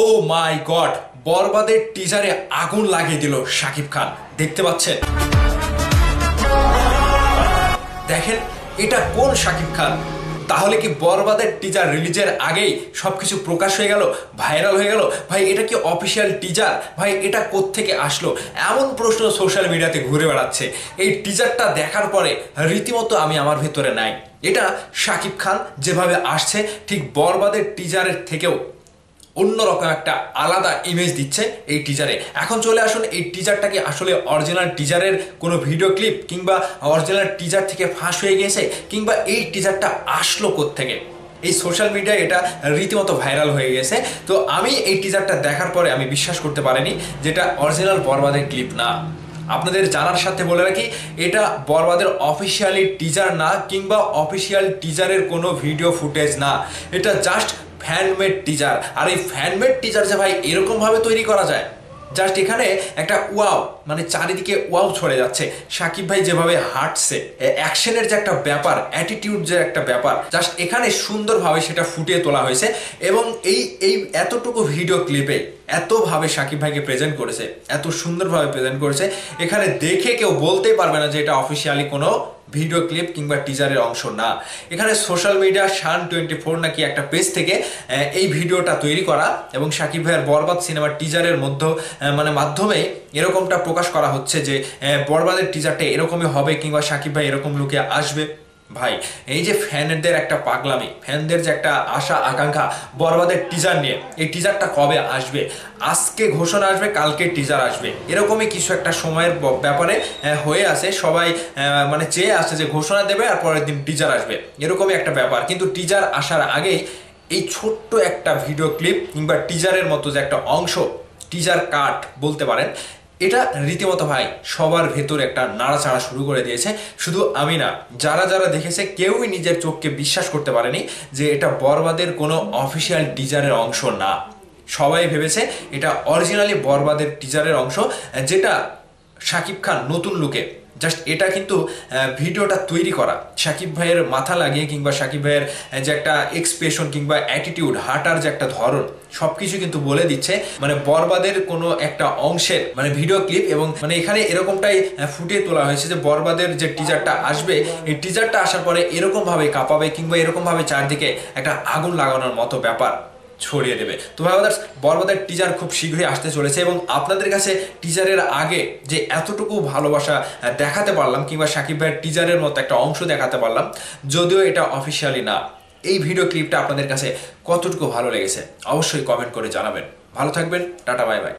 ও মাই god, বরবাদের টিজারে আগুন লাগিয়ে দিল শাকিব খান। দেখতে পাচ্ছেন? দেখেন এটা কোন শাকিব খান? তাহলে কি বরবাদের টিজার রিলিজের আগেই সবকিছু প্রকাশ হয়ে গেল, ভাইরাল হয়ে গেল? ভাই এটা কি অফিসিয়াল টিজার? ভাই এটা কোত্থেকে আসলো? এমন প্রশ্ন সোশ্যাল মিডিয়াতে ঘুরে বেড়াচ্ছে। এই টিজারটা দেখার পরে রীতিমতো আমি আমার ভেতরে নাই। এটা শাকিব খান যেভাবে আসছে ঠিক বরবাদের টিজারের থেকেও অন্যরকম একটা আলাদা ইমেজ দিচ্ছে এই টিজারে। এখন চলে আসুন, এই টিজারটা কি আসলে অরিজিনাল টিজারের কোনো ভিডিও ক্লিপ, কিংবা অরিজিনাল টিজার থেকে ফাঁস হয়ে গেছে, কিংবা এই টিজারটা আসলো কোত্থেকে? এই সোশ্যাল মিডিয়ায় এটা রীতিমতো ভাইরাল হয়ে গেছে। তো আমি এই টিজারটা দেখার পরে আমি বিশ্বাস করতে পারিনি যেটা অরিজিনাল বরবাদের ক্লিপ না। আপনাদের জানার সাথে বলে রাখি, এটা বরবাদের অফিসিয়ালি টিজার না, কিংবা অফিসিয়াল টিজারের কোনো ভিডিও ফুটেজ না। এটা জাস্ট ফ্যানমেড টিজার। আর এই ফ্যানমেড টিজার যে ভাই এরকম ভাবে তৈরি করা যায়, জাস্ট এখানে একটা ওয়াও, মানে চারিদিকে ওয়াও ছড়ে যাচ্ছে। শাকিব ভাই যেভাবে হাঁটছে, অ্যাকশনের যে একটা ব্যাপার, অ্যাটিটিউড যে একটা ব্যাপার, জাস্ট এখানে সুন্দরভাবে সেটা ফুটিয়ে তোলা হয়েছে। এবং এই এতটুকু ভিডিও ক্লিপে এতভাবে শাকিব ভাইকে প্রেজেন্ট করেছে, এত সুন্দরভাবে প্রেজেন্ট করেছে, এখানে দেখে কেউ বলতেই পারবে না যে এটা অফিসিয়ালি কোনো ভিডিও ক্লিপ কিংবা টিজারের অংশ না। এখানে সোশ্যাল মিডিয়া শান24 নাকি একটা পেজ থেকে এই ভিডিওটা তৈরি করা এবং শাকিব ভাইয়ের বরবাদ সিনেমার টিজারের মাধ্যমে এরকমটা প্রকাশ করা হচ্ছে যে বরবাদের টিজারটা এরকমই হবে, কিংবা শাকিব ভাই এরকম লুকে আসবে। ভাই এই যে ফ্যানদের একটা পাগলামি, ফ্যানদের যে একটা আশা আকাঙ্ক্ষা বরবাদের টিজার নিয়ে, এই টিজারটা কবে আসবে? আজকে ঘোষণা আসবে, কালকে টিজার আসবে, এরকমই কিছু একটা সময়ের ব্যাপারে হয়ে আছে। সবাই চেয়ে আসছে যে ঘোষণা দেবে আর পরের দিন টিজার আসবে, এরকমই একটা ব্যাপার। কিন্তু টিজার আসার আগেই এই ছোট্ট একটা ভিডিও ক্লিপ কিংবা টিজারের মতো যে একটা অংশ, টিজার কাট বলতে পারেন, এটা রীতিমতো ভাই সবার ভেতরে একটা নাড়াচাড়া শুরু করে দিয়েছে। শুধু আমি না, যারা যারা দেখেছে কেউই নিজের চোখকে বিশ্বাস করতে পারেনি যে এটা বরবাদের কোনো অফিসিয়াল টিজারের অংশ না। সবাই ভেবেছে এটা অরিজিনালি বরবাদের টিজারের অংশ, যেটা শাকিব খান নতুন লুকে জাস্ট এটা কিন্তু ভিডিওটা তৈরি করা শাকিব ভাইয়ের মাথা লাগিয়ে, কিংবা শাকিব ভাইয়ের যে একটা এক্সপ্রেশন কিংবা অ্যাটিটিউড, হাঁটার যে একটা ধরন, সবকিছু কিন্তু বলে দিচ্ছে বরবাদের কোনো একটা অংশের ভিডিও ক্লিপ। এবং এখানে এরকমটাই ফুটিয়ে তোলা হয়েছে যে বরবাদের যে টিজারটা আসবে, এই টিজারটা আসার পরে এরকম ভাবে কাঁপাবে, কিংবা এরকম ভাবে চারদিকে একটা আগুন লাগানোর মতো ব্যাপার ছড়িয়ে দেবে। তো ভাই বরবাদের টিজার খুব শীঘ্রই আসতে চলেছে, এবং আপনাদের কাছে টিজারের আগে যে এতটুকু ভালোবাসা দেখাতে পারলাম, কিংবা শাকিব ভাইয়ের টিজারের মতো একটা অংশ দেখাতে পারলাম, যদিও এটা অফিসিয়ালি না, এই ভিডিও ক্লিপটা আপনাদের কাছে কতটুকু ভালো লেগেছে অবশ্যই কমেন্ট করে জানাবেন। ভালো থাকবেন, টাটা, বাই বাই।